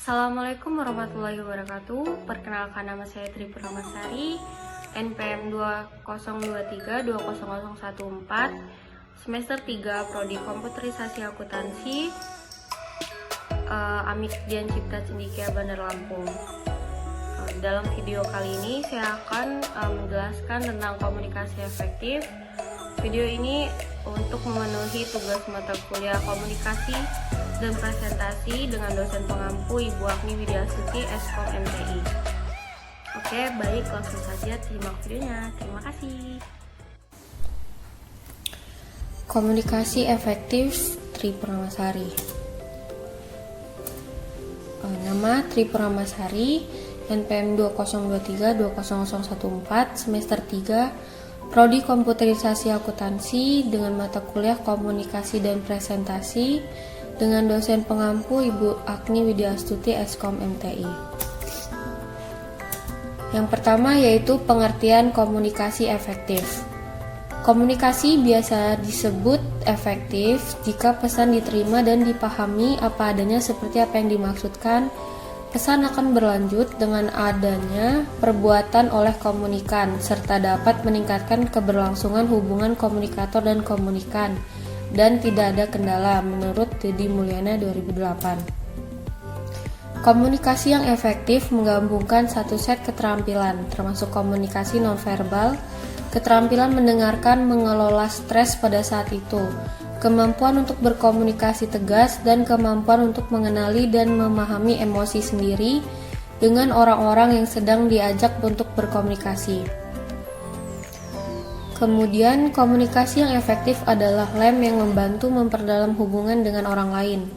Assalamualaikum warahmatullahi wabarakatuh. Perkenalkan, nama saya Tri Purnamasari, NPM 2023-20014, semester 3 Prodi Komputerisasi Akuntansi, Amik Dian Cipta Cendikia, Bandar Lampung. Dalam video kali ini saya akan menjelaskan tentang komunikasi efektif. Video ini untuk memenuhi tugas mata kuliah komunikasi dan presentasi dengan dosen pengampu Ibu Agni Widiastuti, Eskom MTI. Oke, baik, langsung saja simak videonya. Terima kasih. Komunikasi efektif Tri Purnamasari. Nama Tri Purnamasari, NPM 2023-20014, semester 3, Prodi Komputerisasi Akuntansi dengan mata kuliah Komunikasi dan Presentasi dengan dosen pengampu Ibu Agni Widiastuti, Eskom MTI. Yang pertama yaitu pengertian komunikasi efektif. Komunikasi biasa disebut efektif jika pesan diterima dan dipahami apa adanya seperti apa yang dimaksudkan. Pesan akan berlanjut dengan adanya perbuatan oleh komunikan, serta dapat meningkatkan keberlangsungan hubungan komunikator dan komunikan, dan tidak ada kendala, menurut Dedi Mulyana 2008. Komunikasi yang efektif menggabungkan satu set keterampilan, termasuk komunikasi nonverbal, keterampilan mendengarkan, mengelola stres pada saat itu, kemampuan untuk berkomunikasi tegas, dan kemampuan untuk mengenali dan memahami emosi sendiri dengan orang-orang yang sedang diajak untuk berkomunikasi. Kemudian, komunikasi yang efektif adalah lem yang membantu memperdalam hubungan dengan orang lain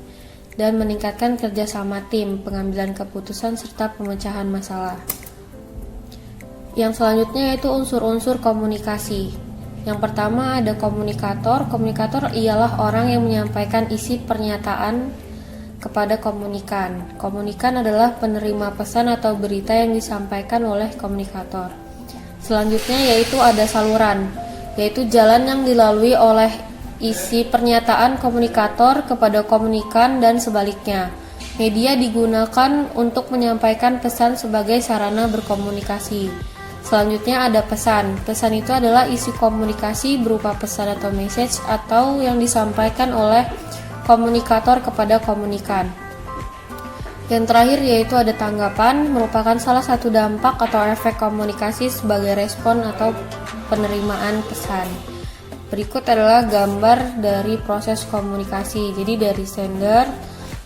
dan meningkatkan kerjasama tim, pengambilan keputusan, serta pemecahan masalah. Yang selanjutnya yaitu unsur-unsur komunikasi. Yang pertama ada komunikator. Komunikator ialah orang yang menyampaikan isi pernyataan kepada komunikan. Komunikan adalah penerima pesan atau berita yang disampaikan oleh komunikator. Selanjutnya yaitu ada saluran, yaitu jalan yang dilalui oleh isi pernyataan komunikator kepada komunikan dan sebaliknya. Media digunakan untuk menyampaikan pesan sebagai sarana berkomunikasi. Selanjutnya ada pesan. Pesan itu adalah isi komunikasi berupa pesan atau message atau yang disampaikan oleh komunikator kepada komunikan. Yang terakhir yaitu ada tanggapan, merupakan salah satu dampak atau efek komunikasi sebagai respon atau penerimaan pesan. Berikut adalah gambar dari proses komunikasi. Jadi dari sender,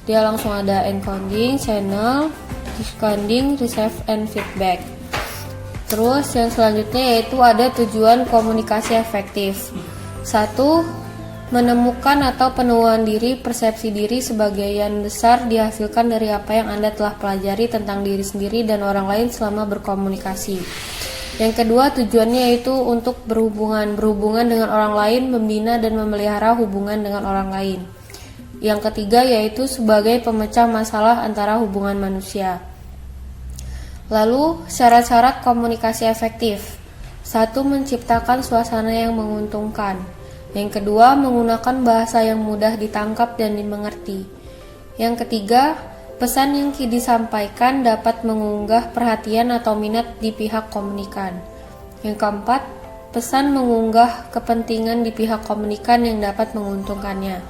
dia langsung ada encoding, channel, decoding, receive, and feedback. Terus yang selanjutnya yaitu ada tujuan komunikasi efektif. 1. Menemukan atau penemuan diri, persepsi diri sebagian besar dihasilkan dari apa yang Anda telah pelajari tentang diri sendiri dan orang lain selama berkomunikasi. Yang kedua, tujuannya yaitu untuk berhubungan dengan orang lain, membina dan memelihara hubungan dengan orang lain. Yang ketiga yaitu sebagai pemecah masalah antara hubungan manusia. Lalu, syarat-syarat komunikasi efektif. 1. Menciptakan suasana yang menguntungkan. Yang kedua, menggunakan bahasa yang mudah ditangkap dan dimengerti. Yang ketiga, pesan yang disampaikan dapat mengunggah perhatian atau minat di pihak komunikan. Yang keempat, pesan mengunggah kepentingan di pihak komunikan yang dapat menguntungkannya.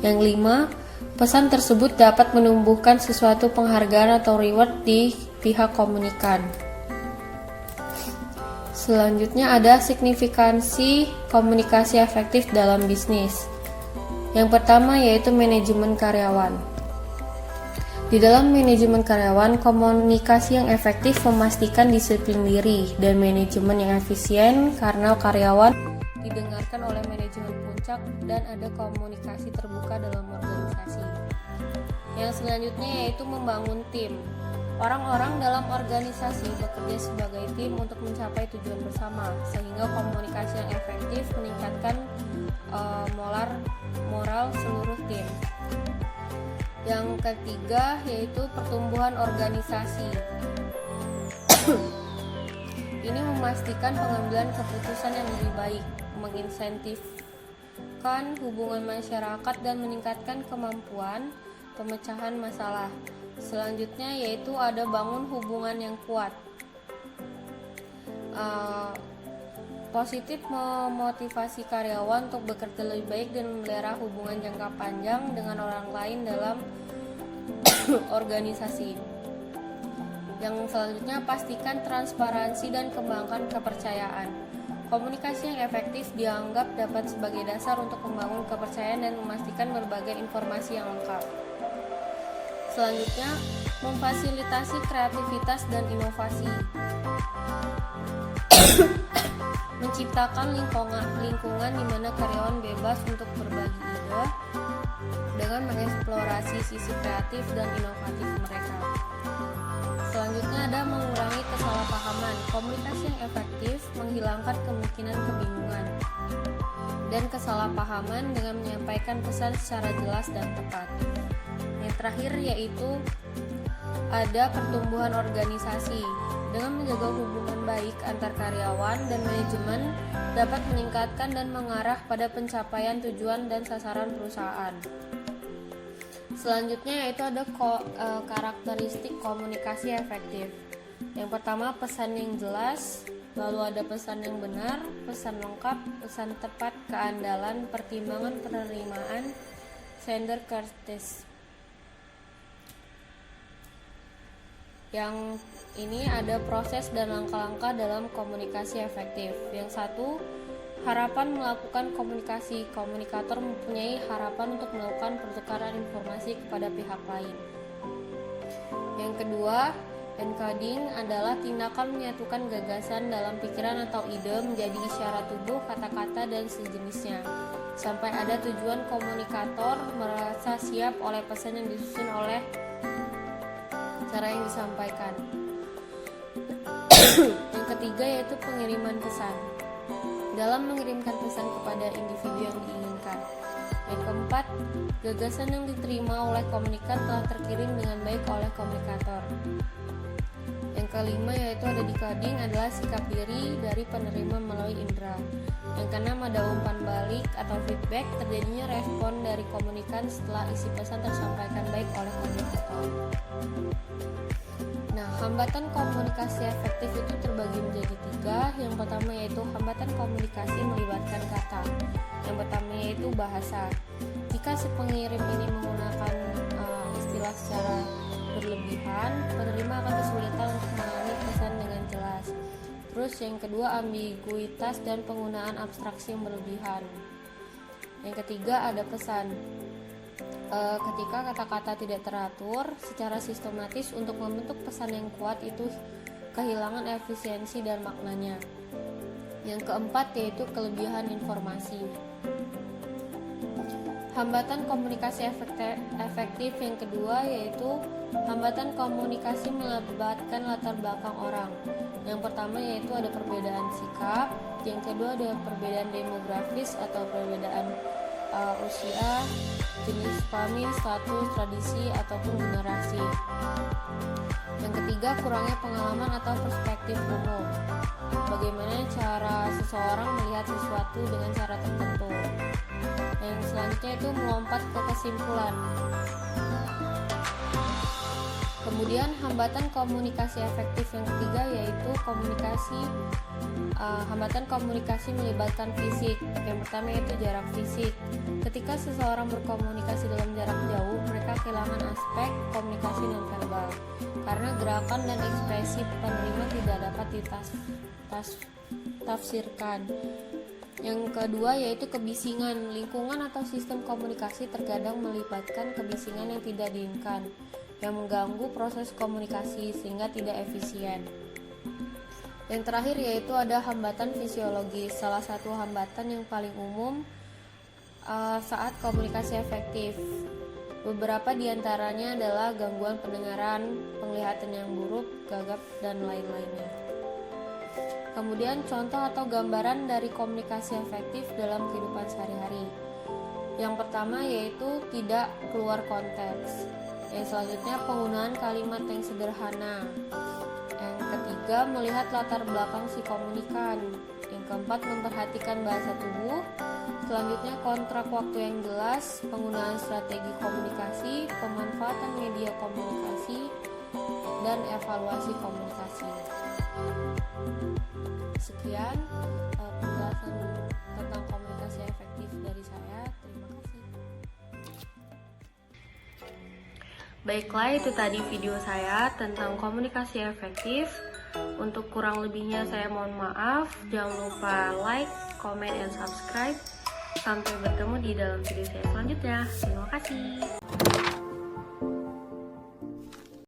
Yang lima, pesan tersebut dapat menumbuhkan sesuatu penghargaan atau reward di pihak komunikan. Selanjutnya ada signifikansi komunikasi efektif dalam bisnis. Yang pertama yaitu manajemen karyawan. Di dalam manajemen karyawan, komunikasi yang efektif memastikan disiplin diri dan manajemen yang efisien karena karyawan didengarkan oleh manajemen puncak dan ada komunikasi terbuka dalam organisasi. Yang selanjutnya yaitu membangun tim. Orang-orang dalam organisasi bekerja sebagai tim untuk mencapai tujuan bersama, sehingga komunikasi yang efektif meningkatkan moral seluruh tim. Yang ketiga yaitu pertumbuhan organisasi. Ini memastikan pengambilan keputusan yang lebih baik, menginsentifkan hubungan masyarakat dan meningkatkan kemampuan pemecahan masalah. Selanjutnya yaitu ada bangun hubungan yang kuat. Positif memotivasi karyawan untuk bekerja lebih baik dan memelihara hubungan jangka panjang dengan orang lain dalam organisasi. Yang selanjutnya, pastikan transparansi dan kembangkan kepercayaan. Komunikasi yang efektif dianggap dapat sebagai dasar untuk membangun kepercayaan dan memastikan berbagai informasi yang lengkap. Selanjutnya, memfasilitasi kreativitas dan inovasi. Menciptakan lingkungan di mana karyawan bebas untuk berbagi ide dengan mengeksplorasi sisi kreatif dan inovatif mereka. Selanjutnya ada mengurangi kesalahpahaman. Komunikasi yang efektif menghilangkan kemungkinan kebingungan dan kesalahpahaman dengan menyampaikan pesan secara jelas dan tepat. Yang terakhir yaitu ada pertumbuhan organisasi. Dengan menjaga hubungan baik antar karyawan dan manajemen dapat meningkatkan dan mengarah pada pencapaian tujuan dan sasaran perusahaan. Selanjutnya yaitu ada karakteristik komunikasi efektif. Yang pertama, pesan yang jelas, lalu ada pesan yang benar, pesan lengkap, pesan tepat, keandalan, pertimbangan penerimaan, sender courtesy. Yang ini ada proses dan langkah-langkah dalam komunikasi efektif. Yang satu, harapan melakukan komunikasi. Komunikator mempunyai harapan untuk melakukan pertukaran informasi kepada pihak lain. Yang kedua, encoding adalah tindakan menyatukan gagasan dalam pikiran atau ide menjadi isyarat tubuh, kata-kata, dan sejenisnya. Sampai ada tujuan komunikator merasa siap oleh pesan yang disusun oleh cara yang disampaikan. Yang ketiga yaitu pengiriman pesan. Dalam mengirimkan pesan kepada individu yang diinginkan. Yang keempat, gagasan yang diterima oleh komunikan telah terkirim dengan baik oleh komunikator. Yang kelima yaitu ada decoding adalah sikap diri dari penerima melalui indera. Yang keenam ada umpan balik atau feedback, terjadinya respon dari komunikan setelah isi pesan tersampaikan baik oleh komunikator. Nah, hambatan komunikasi efektif itu terbagi menjadi tiga. Yang pertama yaitu hambatan komunikasi melibatkan kata. Yang pertama yaitu bahasa. Jika si pengirim ini menggunakan istilah secara berlebihan, penerima akan kesulitan untuk memahami pesan dengan jelas. Terus yang kedua, ambiguitas dan penggunaan abstraksi yang berlebihan. Yang ketiga ada pesan. Ketika kata-kata tidak teratur secara sistematis untuk membentuk pesan yang kuat, itu kehilangan efisiensi dan maknanya. Yang keempat yaitu kelebihan informasi. Hambatan komunikasi efektif yang kedua yaitu hambatan komunikasi melibatkan latar belakang orang. Yang pertama yaitu ada perbedaan sikap, yang kedua ada perbedaan demografis atau perbedaan usia, jenis kelamin, status, tradisi, ataupun generasi. Yang ketiga, kurangnya pengalaman atau perspektif umum. Bagaimana cara seseorang melihat sesuatu dengan cara tertentu. Yang selanjutnya itu melompat ke kesimpulan. Kemudian hambatan komunikasi efektif yang ketiga yaitu hambatan komunikasi melibatkan fisik. Yang pertama yaitu jarak fisik. Ketika seseorang berkomunikasi dalam jarak jauh, mereka kehilangan aspek komunikasi nonverbal karena gerakan dan ekspresi penerima tidak dapat ditafsirkan. Yang kedua yaitu kebisingan. Lingkungan atau sistem komunikasi terkadang melibatkan kebisingan yang tidak diinginkan, yang mengganggu proses komunikasi sehingga tidak efisien. Yang terakhir yaitu ada hambatan fisiologis. Salah satu hambatan yang paling umum saat komunikasi efektif. Beberapa diantaranya adalah gangguan pendengaran, penglihatan yang buruk, gagap, dan lain-lainnya. Kemudian contoh atau gambaran dari komunikasi efektif dalam kehidupan sehari-hari. Yang pertama yaitu tidak keluar konteks. Yang selanjutnya penggunaan kalimat yang sederhana. Yang ketiga melihat latar belakang si komunikan. Yang keempat memperhatikan bahasa tubuh. Selanjutnya, kontrak waktu yang jelas, penggunaan strategi komunikasi, pemanfaatan media komunikasi, dan evaluasi komunikasi. Sekian penjelasan tentang komunikasi efektif dari saya. Terima kasih. Baiklah, itu tadi video saya tentang komunikasi efektif. Untuk kurang lebihnya saya mohon maaf. Jangan lupa like, comment, and subscribe. Sampai bertemu di dalam video saya selanjutnya. Terima kasih.